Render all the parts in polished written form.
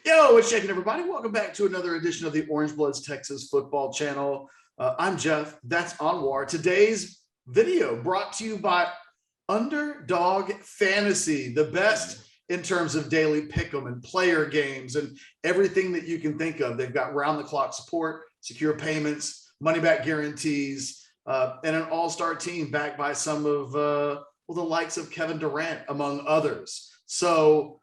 Yo, what's shaking, everybody? Welcome back to another edition of the Orange Bloods Texas Football Channel. I'm Jeff. That's Anwar. Today's video brought to you by Underdog Fantasy, the best in terms of daily pick'em and player games and everything that you can think of. They've got round-the-clock support, secure payments, money-back guarantees, and an all-star team backed by some of the likes of Kevin Durant, among others. So,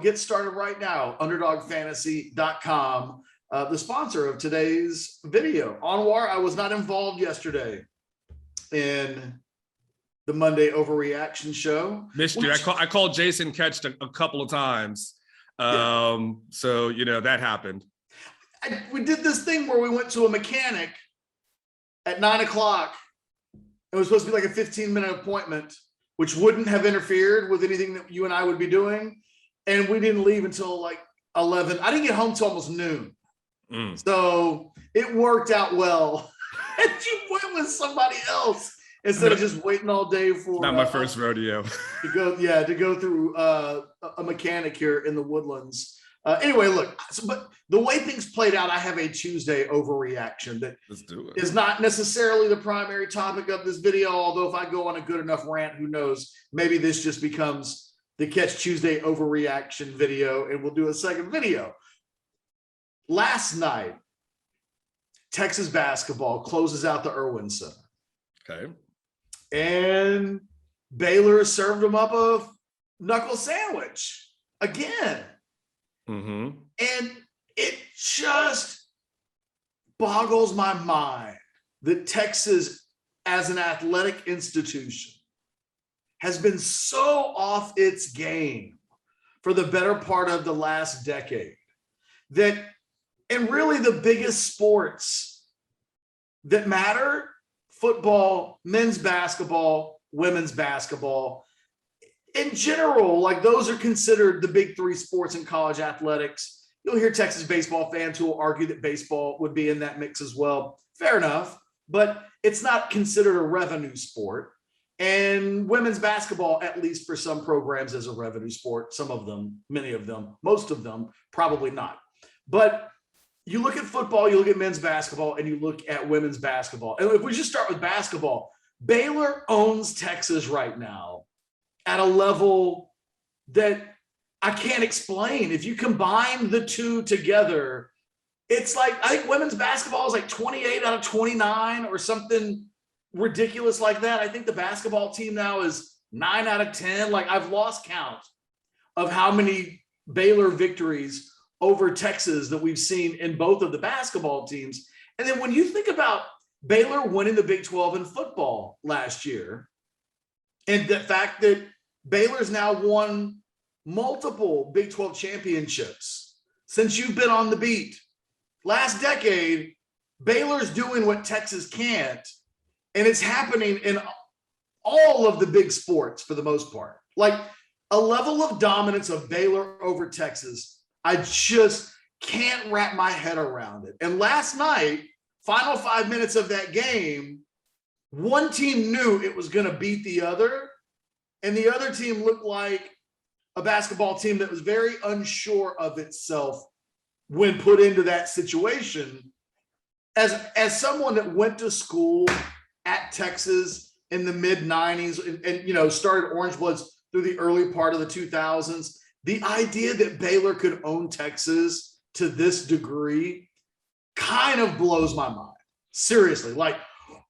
get started right now. UnderdogFantasy.com, the sponsor of today's video. Anwar, I was not involved yesterday in the Monday Overreaction show. Missed you. I called Jason Ketch a couple of times. So, that happened. We did this thing where we went to a mechanic at 9 o'clock. It was supposed to be like a 15-minute appointment, which wouldn't have interfered with anything that you and I would be doing. And we didn't leave until like 11. I didn't get home till almost noon. So it worked out well. And you went with somebody else instead of just waiting all day for not my first rodeo. to go through a mechanic here in the Woodlands. Anyway, look, but the way things played out, I have a Tuesday overreaction that is not necessarily the primary topic of this video. Although if I go on a good enough rant, who knows, maybe this just becomes the Catch Tuesday overreaction video, and we'll do a second video. Last night, Texas basketball closes out the Irwin Center. Okay. And Baylor served them up a knuckle sandwich again. And it just boggles my mind that Texas, as an athletic institution, has been so off its game for the better part of the last decade that, and really the biggest sports that matter, football, men's basketball, women's basketball, in general, like those are considered the big three sports in college athletics. You'll hear Texas baseball fans who will argue that baseball would be in that mix as well. Fair enough, but it's not considered a revenue sport. And women's basketball, at least for some programs, is a revenue sport. Some of them, many of them, most of them, probably not. But you look at football, you look at men's basketball, and you look at women's basketball. And if we just start with basketball, Baylor owns Texas right now at a level that I can't explain. If you combine the two together, it's like, I think women's basketball is like 28 out of 29 or something ridiculous like that. I think the basketball team now is 9 out of 10. Like, I've lost count of how many Baylor victories over Texas that we've seen in both of the basketball teams. And then when you think about Baylor winning the Big 12 in football last year, and the fact that Baylor's now won multiple Big 12 championships since you've been on the beat. Last decade, Baylor's doing what Texas can't. And it's happening in all of the big sports for the most part. Like, a level of dominance of Baylor over Texas, I just can't wrap my head around it. And last night, final 5 minutes of that game, one team knew it was going to beat the other, and the other team looked like a basketball team that was very unsure of itself when put into that situation. As someone that went to school at Texas in the mid-90s and started Orange Bloods through the early part of the 2000s, the idea that Baylor could own Texas to this degree kind of blows my mind. Seriously, like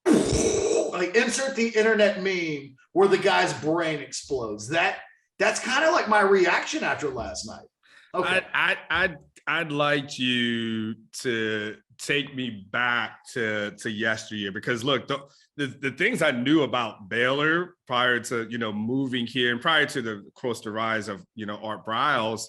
insert the internet meme where the guy's brain explodes. That's kind of like my reaction after last night. Okay. I'd like you to take me back to yesteryear, because look, the things I knew about Baylor prior to moving here and prior to the rise of Art Briles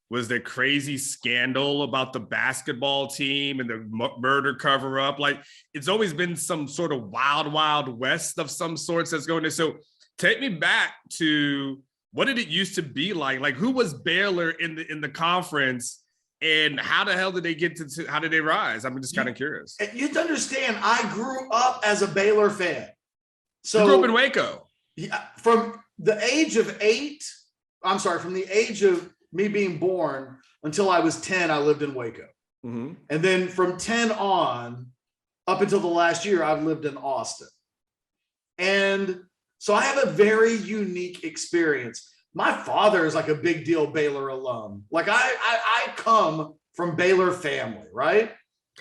was the crazy scandal about the basketball team and the murder cover up. Like, it's always been some sort of wild west of some sorts that's going to. So take me back to, what did it used to be like? Like, who was Baylor in the conference, and how the hell did they get to how did they rise? I'm just kind of curious. You have to understand, I grew up as a Baylor fan. So you grew up in Waco. Yeah, from the age of 8, from the age of me being born until I was 10, I lived in Waco. Mm-hmm. And then from 10 on, up until the last year, I've lived in Austin. And so I have a very unique experience. My father is like a big deal Baylor alum. Like I come from Baylor family, right?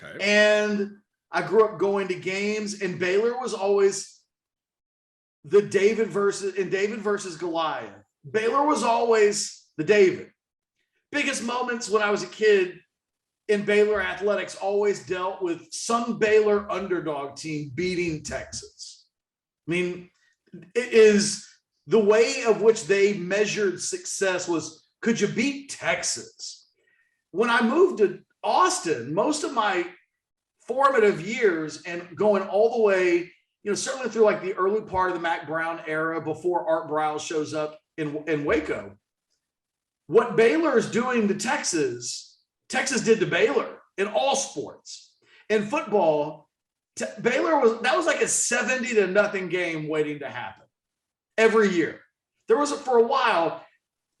Okay. And I grew up going to games, and Baylor was always the David versus Goliath. Baylor was always the David. Biggest moments when I was a kid in Baylor athletics always dealt with some Baylor underdog team beating Texas. I mean, it is the way of which they measured success was, could you beat Texas? When I moved to Austin, most of my formative years and going all the way, certainly through like the early part of the Mac Brown era before Art Briles shows up in Waco, what Baylor is doing to Texas did to Baylor in all sports. In football, Baylor was like a 70-0 game waiting to happen every year. For a while,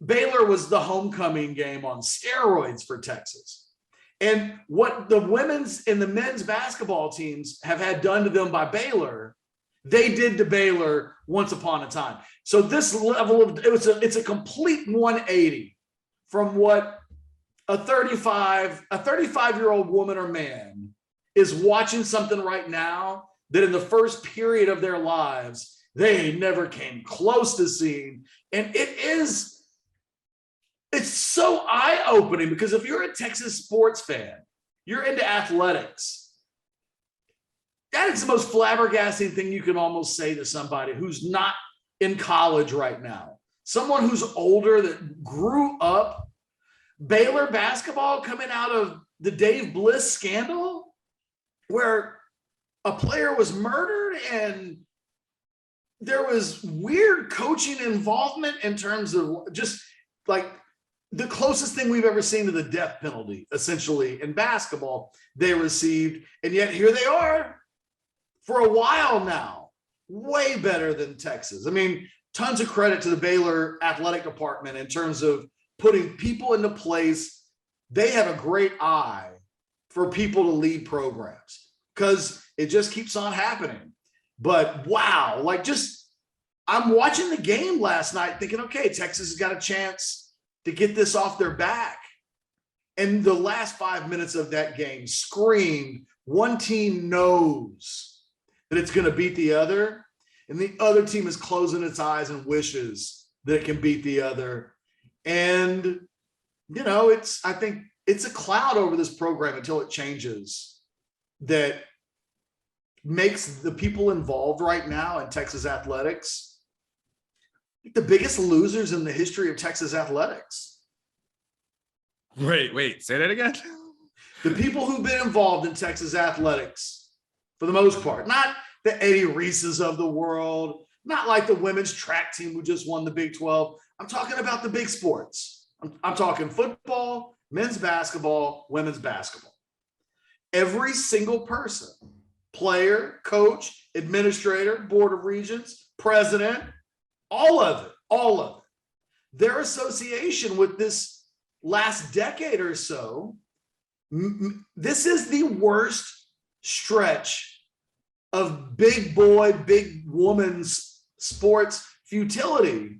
Baylor was the homecoming game on steroids for Texas. And what the women's and the men's basketball teams have had done to them by Baylor, they did to Baylor once upon a time. So this level of it's a complete 180 from what a 35-year-old woman or man is watching something right now that in the first period of their lives, they never came close to seeing. And it's so eye-opening, because if you're a Texas sports fan, you're into athletics, that is the most flabbergasting thing you can almost say to somebody who's not in college right now. Someone who's older that grew up Baylor basketball coming out of the Dave Bliss scandal, where a player was murdered and there was weird coaching involvement in terms of just like the closest thing we've ever seen to the death penalty, essentially, in basketball they received. And yet here they are for a while now, way better than Texas. I mean, tons of credit to the Baylor athletic department in terms of putting people into place. They have a great eye for people to lead programs because it just keeps on happening. But wow, I'm watching the game last night thinking, okay, Texas has got a chance to get this off their back. And the last 5 minutes of that game screamed, one team knows that it's going to beat the other, and the other team is closing its eyes and wishes that it can beat the other. And, I think it's a cloud over this program until it changes that makes the people involved right now in Texas athletics the biggest losers in the history of Texas athletics. Wait, say that again. The people who've been involved in Texas athletics, for the most part, not the Eddie Reeses of the world, not like the women's track team who just won the Big 12. I'm talking about the big sports. I'm talking football, men's basketball, women's basketball. Every single person, player, coach, administrator, board of regents, president, all of it, their association with this last decade or so, this is the worst stretch of big boy, big woman's sports futility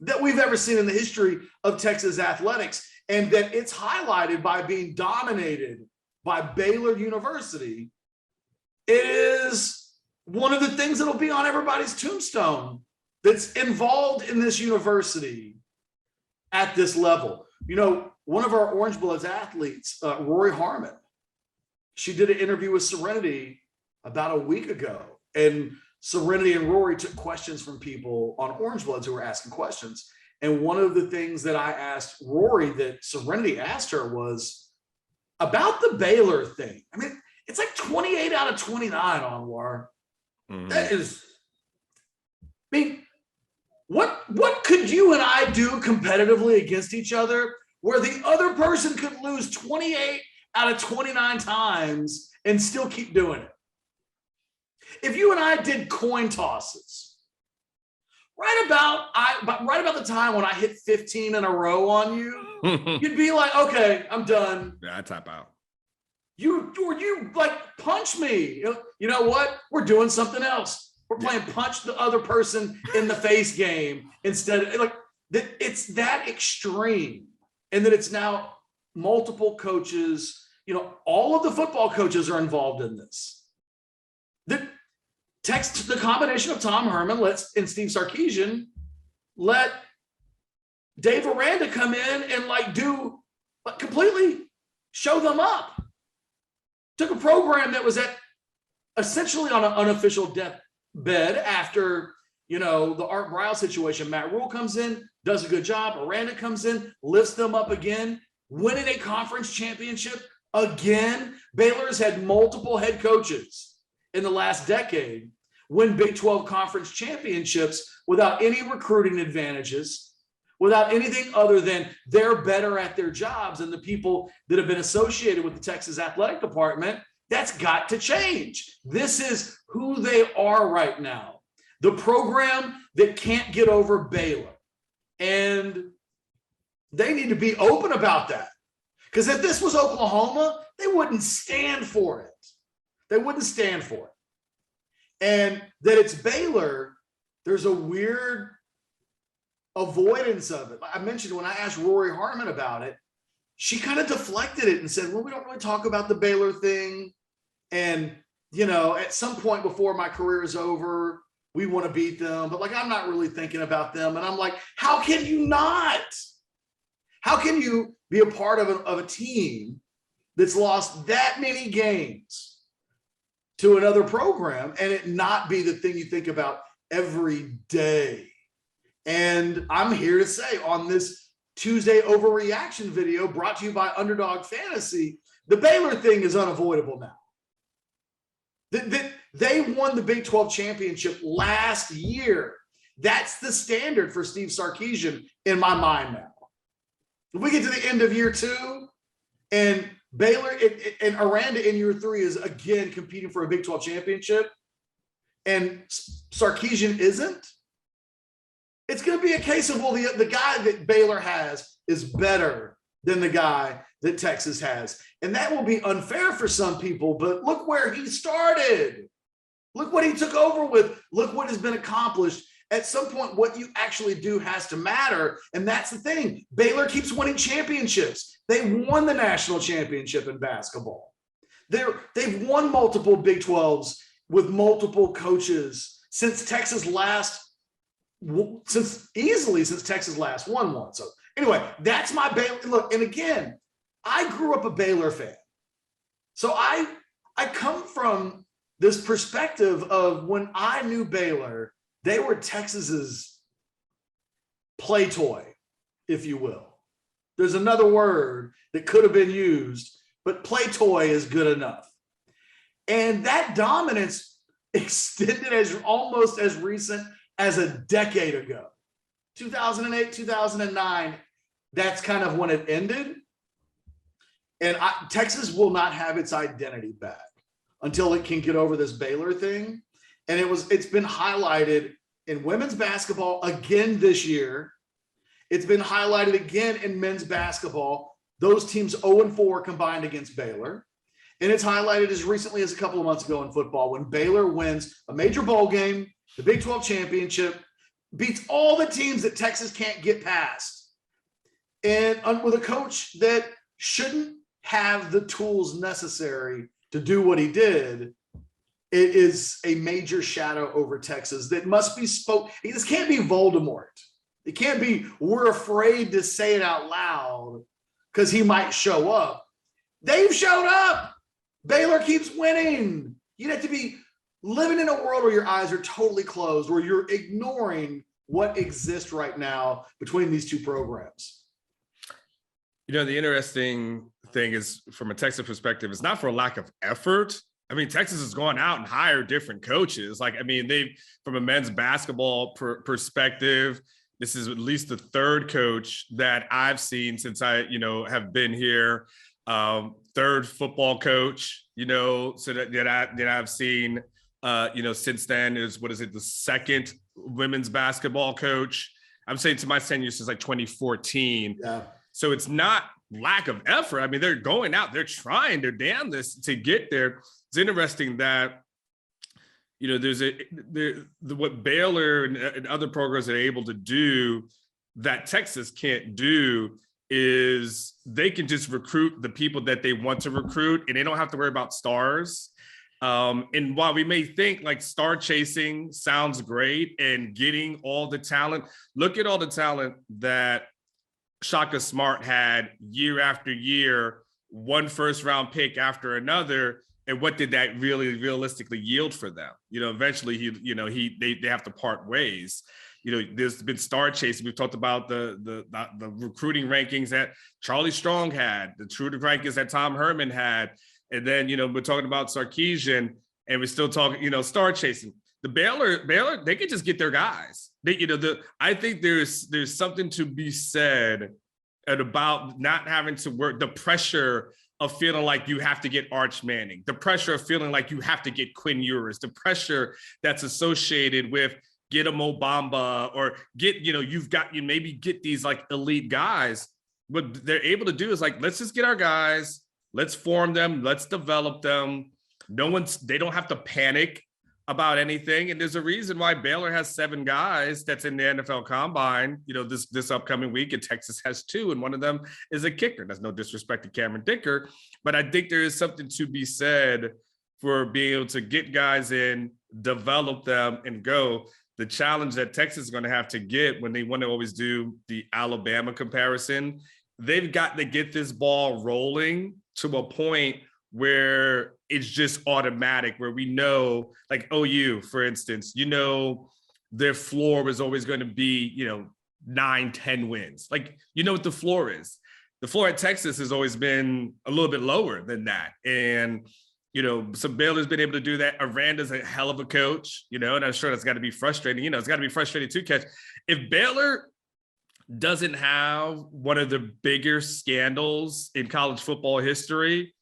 that we've ever seen in the history of Texas athletics, and that it's highlighted by being dominated by Baylor University. It is one of the things that'll be on everybody's tombstone that's involved in this university at this level. One of our Orange Bloods athletes, Rory Harmon, she did an interview with Serenity about a week ago, and Serenity and Rory took questions from people on Orange Bloods who were asking questions. And one of the things that I asked Rory that Serenity asked her was about the Baylor thing. I mean, it's like 28 out of 29, Anwar. Mm-hmm. That is, what could you and I do competitively against each other where the other person could lose 28 out of 29 times and still keep doing it? If you and I did coin tosses, right about the time when I hit 15 in a row on you, you'd be like, okay, I'm done. Yeah, I tap out. You like punch me. You know what? We're doing something else. We're playing punch the other person in the face game instead of like that. It's that extreme, and that it's now multiple coaches. You know, all of the football coaches are involved in this. The combination of Tom Herman and Steve Sarkisian let Dave Aranda come in and completely show them up. Took a program that was essentially on an unofficial deathbed after, the Art Briles situation. Matt Rule comes in, does a good job. Aranda comes in, lifts them up again, winning a conference championship again. Baylor's had multiple head coaches in the last decade win Big 12 conference championships without any recruiting advantages, without anything other than they're better at their jobs than the people that have been associated with the Texas athletic department. That's got to change. This is who they are right now. The program that can't get over Baylor. And they need to be open about that. Because if this was Oklahoma, they wouldn't stand for it. They wouldn't stand for it. And that it's Baylor, there's a weird avoidance of it. I mentioned when I asked Rory Harmon about it, she kind of deflected it and said, well, we don't really talk about the Baylor thing. And, at some point before my career is over, we want to beat them. But I'm not really thinking about them. And I'm like, how can you not? How can you be a part of a team that's lost that many games to another program and it not be the thing you think about every day? And I'm here to say on this Tuesday overreaction video brought to you by Underdog Fantasy, the Baylor thing is unavoidable now. They won the Big 12 championship last year. That's the standard for Steve Sarkisian in my mind now. If we get to the end of year 2 and Baylor and Aranda in year 3 is again competing for a Big 12 championship and Sarkisian isn't, it's going to be a case of, well, the guy that Baylor has is better than the guy that Texas has. And that will be unfair for some people, but look where he started. Look what he took over with. Look what has been accomplished. At some point, what you actually do has to matter. And that's the thing. Baylor keeps winning championships. They won the national championship in basketball. They've won multiple Big 12s with multiple coaches since Texas last won one. So anyway, that's my Baylor. Look, and again, I grew up a Baylor fan. So I come from this perspective of when I knew Baylor, they were Texas's play toy, if you will. There's another word that could have been used, but play toy is good enough. And that dominance extended as almost as recent as a decade ago. 2008, 2009, that's kind of when it ended. And Texas will not have its identity back until it can get over this Baylor thing. And it's been highlighted in women's basketball again this year. It's been highlighted again in men's basketball. Those teams 0-4 combined against Baylor. And it's highlighted as recently as a couple of months ago in football when Baylor wins a major bowl game, the Big 12 championship, beats all the teams that Texas can't get past. And with a coach that shouldn't have the tools necessary to do what he did, it is a major shadow over Texas that must be spoke. This can't be Voldemort. It can't be we're afraid to say it out loud because he might show up. They've showed up. Baylor keeps winning. You'd have to be living in a world where your eyes are totally closed, where you're ignoring what exists right now between these two programs. The interesting thing is, from a Texas perspective, it's not for a lack of effort. I mean, Texas has gone out and hired different coaches. They've, from a men's basketball perspective, this is at least the third coach that I've seen since I, have been here. Third football coach, so that I've seen, since then is, the second women's basketball coach. I'm saying to my tenure since 2014. Yeah. So it's not lack of effort. I mean, they're going out, they're trying their damnedest to get there. It's interesting that, there's what Baylor and other programs are able to do that Texas can't do is they can just recruit the people that they want to recruit, and they don't have to worry about stars. And while we may think like star chasing sounds great and getting all the talent, look at all the talent that Shaka Smart had year after year, one first round pick after another. And what did that really realistically yield for them? Eventually they have to part ways. There's been star chasing. We've talked about the recruiting rankings that Charlie Strong had, the true rankings that Tom Herman had. And then, we're talking about Sarkisian, and we're still talking, star chasing. The Baylor, they could just get their guys. I think there's something to be said about not having to work, the pressure of feeling like you have to get Arch Manning, the pressure of feeling like you have to get Quinn Ewers, the pressure that's associated with get a Mo Bamba or maybe get these like elite guys. What they're able to do is like, let's just get our guys, let's form them, let's develop them. They don't have to panic about anything. And there's a reason why Baylor has 7 guys that's in the NFL Combine, this upcoming week, and Texas has 2, and one of them is a kicker. That's no disrespect to Cameron Dicker, but I think there is something to be said for being able to get guys in, develop them, and go. The challenge that Texas is going to have to get when they want to always do the Alabama comparison, they've got to get this ball rolling to a point where it's just automatic, where we know, like OU, for instance, their floor is always going to be, 9-10 wins. Like, what the floor is. The floor at Texas has always been a little bit lower than that. And, so Baylor's been able to do that. Aranda's a hell of a coach, and I'm sure that's got to be frustrating. It's got to be frustrating too, Ketch. If Baylor doesn't have one of the bigger scandals in college football history,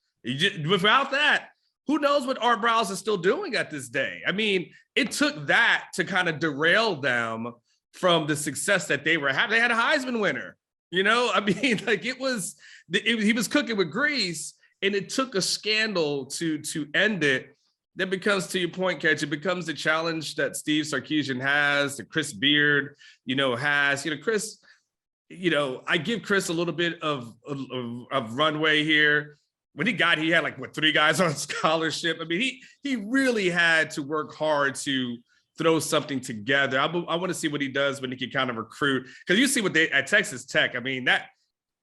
without that, who knows what Art Briles is still doing at this day? I mean, it took that to kind of derail them from the success that they were having. They had a Heisman winner, I mean, like he was cooking with grease, and it took a scandal to end it. That becomes, to your point, Ketch, it becomes the challenge that Steve Sarkisian has, that Chris Beard, has. Chris, I give Chris a little bit of runway here. When he had like 3 guys on scholarship. I mean, he really had to work hard to throw something together. I want to see what he does when he can kind of recruit, because you see what they at Texas Tech. I mean,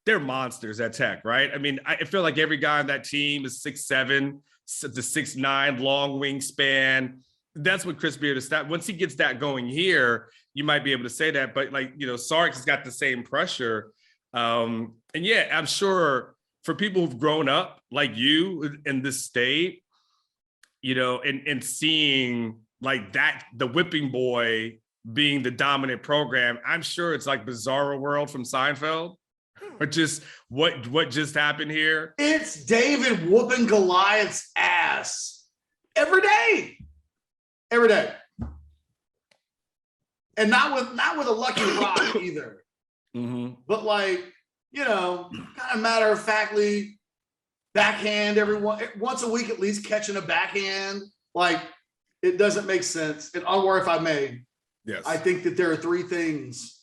they're monsters at Tech, right? I mean, I feel like every guy on that team is 6'7", the 6'9", long wingspan. That's what Chris Beard is. Once he gets that going here, you might be able to say that. But Sark has got the same pressure. And yeah, I'm sure for people who've grown up like you in this state, and seeing like that, the whipping boy being the dominant program, I'm sure it's like Bizarro World from Seinfeld, or just what just happened here. It's David whooping Goliath's ass every day, and not with a lucky rock either. Mm-hmm. But like, kind of matter of factly backhand once a week, at least catching a backhand. Like, it doesn't make sense. And Anwar, if I may, yes, I think that there are 3 things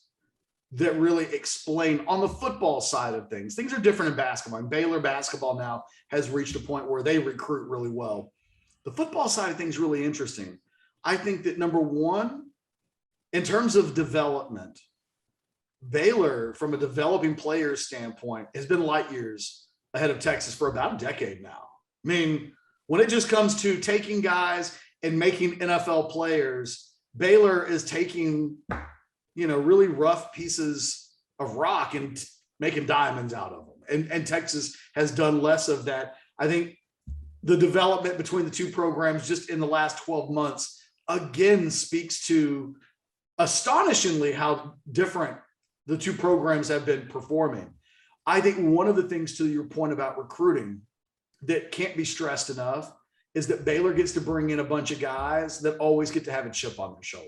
that really explain on the football side of things. Things are different in basketball. And Baylor basketball now has reached a point where they recruit really well. The football side of things is really interesting. I think that number 1, in terms of development, Baylor, from a developing players standpoint, has been light years ahead of Texas for about a decade now. I mean, when it just comes to taking guys and making NFL players, Baylor is taking, really rough pieces of rock and making diamonds out of them. And Texas has done less of that. I think the development between the 2 programs just in the last 12 months, again, speaks to astonishingly how different the 2 programs have been performing. I think one of the things, to your point about recruiting, that can't be stressed enough is that Baylor gets to bring in a bunch of guys that always get to have a chip on their shoulder,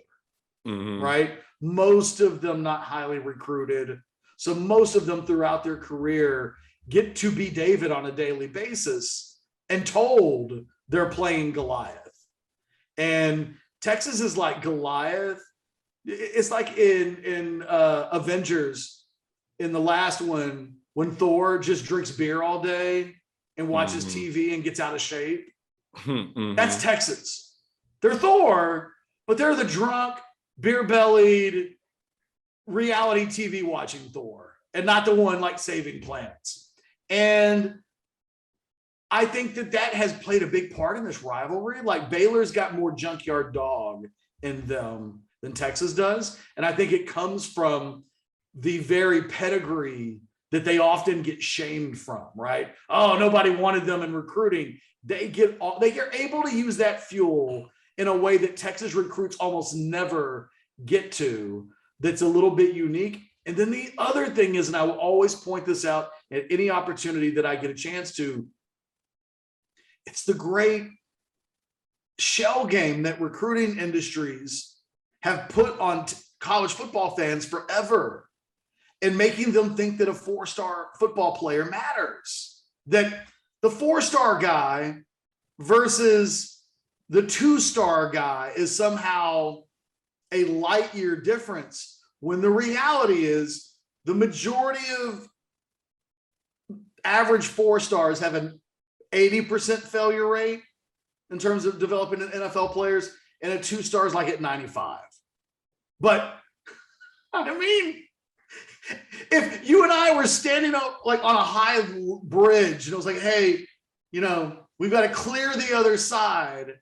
mm-hmm. right? Most of them not highly recruited, So most of them throughout their career get to be David on a daily basis and told they're playing Goliath. And Texas is like Goliath. It's like in Avengers, in the last one, when Thor just drinks beer all day and watches TV and gets out of shape. That's Texas. They're Thor, but they're the drunk, beer-bellied, reality TV watching Thor, and not the one like saving planets. And I think that has played a big part in this rivalry. Like, Baylor's got more junkyard dog in them than Texas does. And I think it comes from the very pedigree that they often get shamed from, right? Oh, nobody wanted them in recruiting. They are able to use that fuel in a way that Texas recruits almost never get to, that's a little bit unique. And then the other thing is, and I will always point this out at any opportunity that I get a chance to, it's the great shell game that recruiting industries have put on college football fans forever, and making them think that a 4-star football player matters, that the 4-star guy versus the 2-star guy is somehow a light year difference, when the reality is the majority of average 4-stars have an 80% failure rate in terms of developing NFL players, and a 2-star is like at 95. But I mean, if you and I were standing up like on a high bridge and it was like, hey, we've got to clear the other side,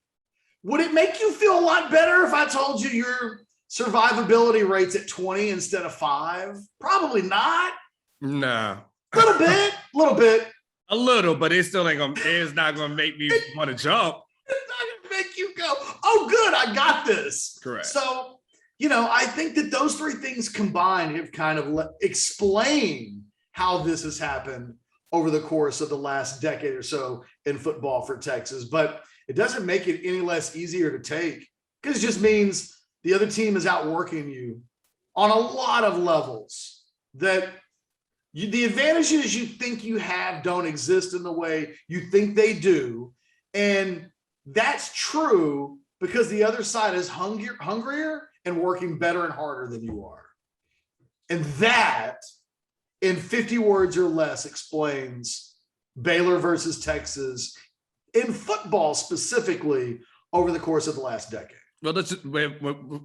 would it make you feel a lot better if I told you your survivability rate's at 20 instead of 5? Probably not. No. A little bit. A little, but it's not gonna make me want to jump. It's not gonna make you go, oh, good, I got this. Correct. So, I think that those three things combined have kind of explain how this has happened over the course of the last decade or so in football for Texas. But it doesn't make it any less easier to take, because it just means the other team is outworking you on a lot of levels, that the advantages you think you have don't exist in the way you think they do. And that's true because the other side is hungrier and working better and harder than you are. And that, in 50 words or less, explains Baylor versus Texas in football specifically over the course of the last decade. Well,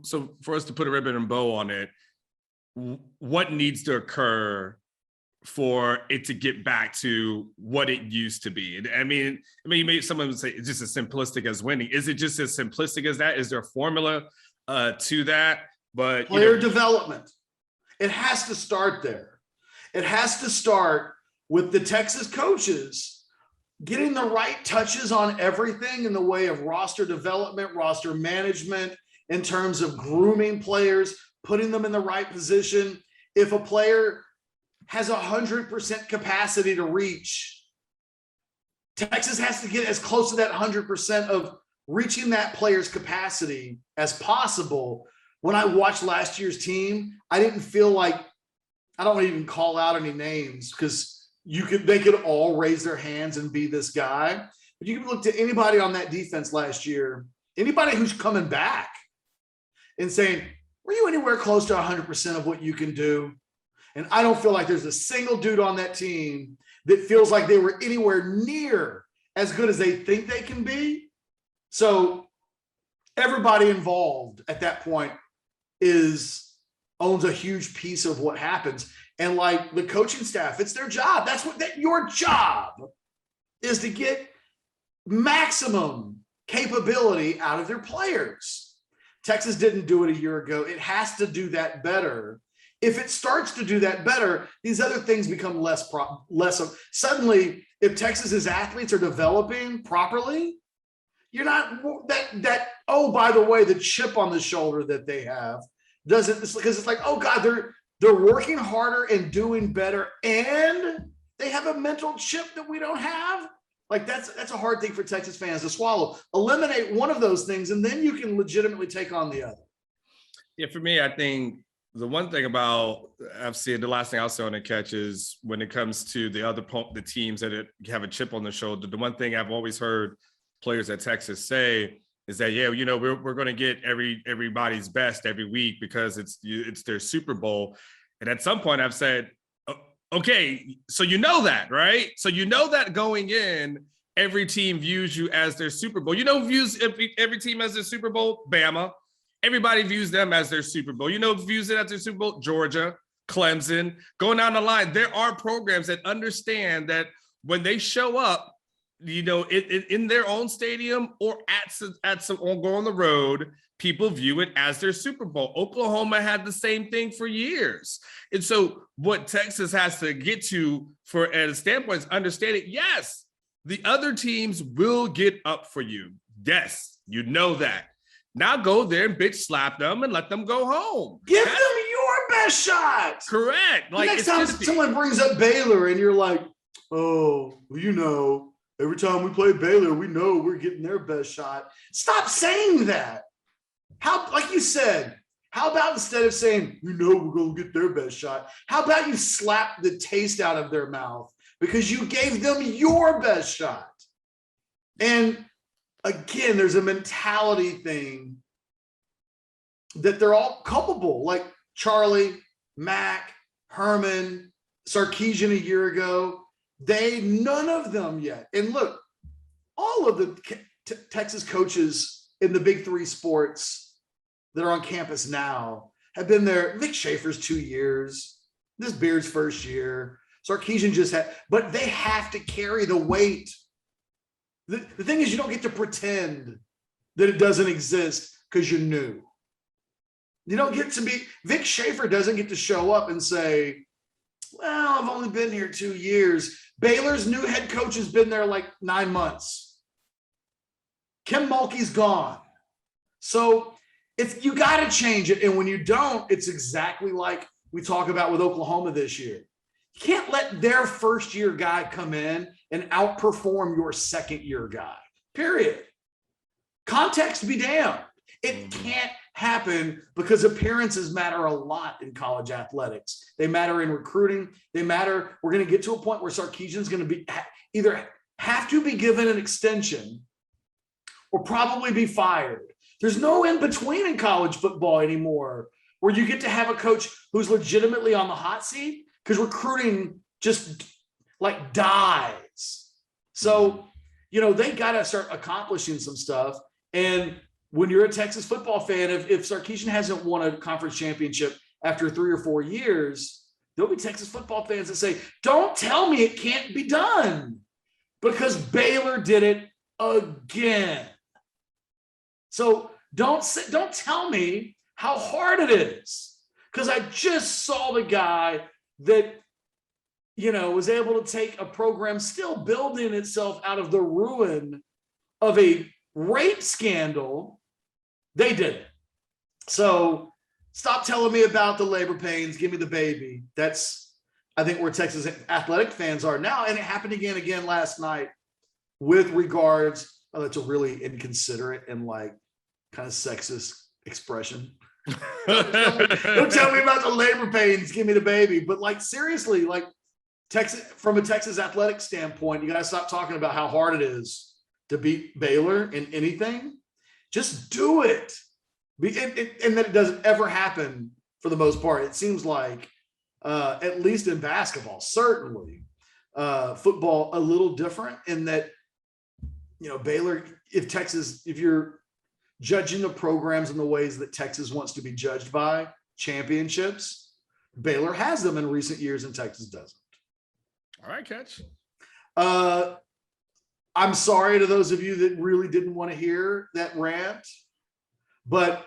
so for us to put a ribbon and bow on it, what needs to occur for it to get back to what it used to be? I mean, someone would say it's just as simplistic as winning. Is it just as simplistic as that? Is there a formula to that? But player development, it has to start there. It has to start with the Texas coaches getting the right touches on everything in the way of roster development, roster management, in terms of grooming players, putting them in the right position. If a player has 100% capacity to reach, Texas has to get as close to that 100% of reaching that player's capacity as possible. When I watched last year's team, I didn't feel like, I don't even call out any names because they could all raise their hands and be this guy. But you can look to anybody on that defense last year, anybody who's coming back and saying, were you anywhere close to 100% of what you can do? And I don't feel like there's a single dude on that team that feels like they were anywhere near as good as they think they can be. So everybody involved at that point owns a huge piece of what happens. And like the coaching staff, it's their job. Your job is to get maximum capability out of their players. Texas didn't do it a year ago. It has to do that better. If it starts to do that better, these other things become less of. Suddenly, if Texas's athletes are developing properly, you're not oh, by the way, the chip on the shoulder that they have doesn't, because it's like, oh God, they're working harder and doing better, and they have a mental chip that we don't have. Like that's a hard thing for Texas fans to swallow. Eliminate one of those things, and then you can legitimately take on the other. Yeah, for me, I think The one thing about FC, the last thing I'll say on the Catch is when it comes to the teams that have a chip on their shoulder, the one thing I've always heard players at Texas say is that, yeah, you know, we're going to get everybody's best every week because it's their Super Bowl. And at some point I've said, okay, so you know that, right? So you know that going in, every team views you as their Super Bowl. You know, views every team as their Super Bowl, Bama. Everybody views them as their Super Bowl. You know, views it as their Super Bowl, Georgia, Clemson. Going down the line, there are programs that understand that when they show up, you know, in their own stadium or at some or go on the road, people view it as their Super Bowl. Oklahoma had the same thing for years. And so what Texas has to get to for at a standpoint is understanding, yes, the other teams will get up for you. Yes, you know that. Now go there and bitch slap them and let them go home. Give them your best shot. Correct. Like, next time someone brings up Baylor and you're like, oh, well, you know, every time we play Baylor, we know we're getting their best shot. Stop saying that. How, like you said, how about instead of saying, you know, we're going to get their best shot, how about you slap the taste out of their mouth because you gave them your best shot? And again, there's a mentality thing that they're all culpable, like Charlie, Mac, Herman, Sarkisian a year ago. None of them yet. And look, all of the Texas coaches in the big three sports that are on campus now have been there. Vic Schaefer's 2 years. This Beard's first year. Sarkisian just had, but they have to carry the weight. The thing is, you don't get to pretend that it doesn't exist because you're new. You don't get to be, Vic Schaefer doesn't get to show up and say, well, I've only been here 2 years. Baylor's new head coach has been there like 9 months. Kim Mulkey's gone. So you got to change it. And when you don't, it's exactly like we talk about with Oklahoma this year. You can't let their first year guy come in and outperform your second year guy, period. Context be damned. It can't happen because appearances matter a lot in college athletics. They matter in recruiting. They matter. We're going to get to a point where Sarkisian's going to be either have to be given an extension or probably be fired. There's no in between in college football anymore where you get to have a coach who's legitimately on the hot seat because recruiting just like dies. So, you know, they got to start accomplishing some stuff. And when you're a Texas football fan, if Sarkisian hasn't won a conference championship after 3 or 4 years, there'll be Texas football fans that say, don't tell me it can't be done because Baylor did it again. So don't tell me how hard it is because I just saw the guy that, you know, was able to take a program still building itself out of the ruin of a rape scandal. They did it. So stop telling me about the labor pains. Give me the baby. That's, I think, where Texas athletic fans are now. And it happened again last night with regards. Oh, that's a really inconsiderate and like kind of sexist expression. Don't tell me about the labor pains. Give me the baby. But like, seriously, like Texas, from a Texas athletic standpoint, you got to stop talking about how hard it is to beat Baylor in anything. Just do it. And that it doesn't ever happen for the most part. It seems like, at least in basketball, certainly football, a little different in that, you know, Baylor, if you're judging the programs in the ways that Texas wants to be judged by, championships, Baylor has them in recent years and Texas doesn't. All right, Ketch. I'm sorry to those of you that really didn't want to hear that rant, but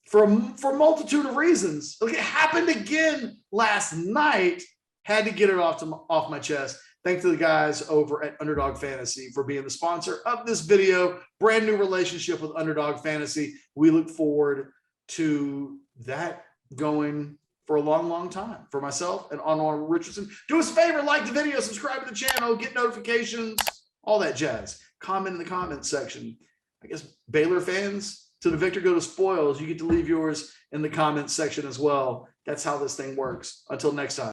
for a multitude of reasons, it happened again last night. Had to get it off my chest. Thanks to the guys over at Underdog Fantasy for being the sponsor of this video. Brand new relationship with Underdog Fantasy. We look forward to that going for a long, long time. For myself and Anwar Richardson, do us a favor, like the video, subscribe to the channel, get notifications, all that jazz. Comment in the comment section. I guess Baylor fans, To the victor go to spoils. You get to leave yours in the comments section as well. That's how this thing works. Until next time.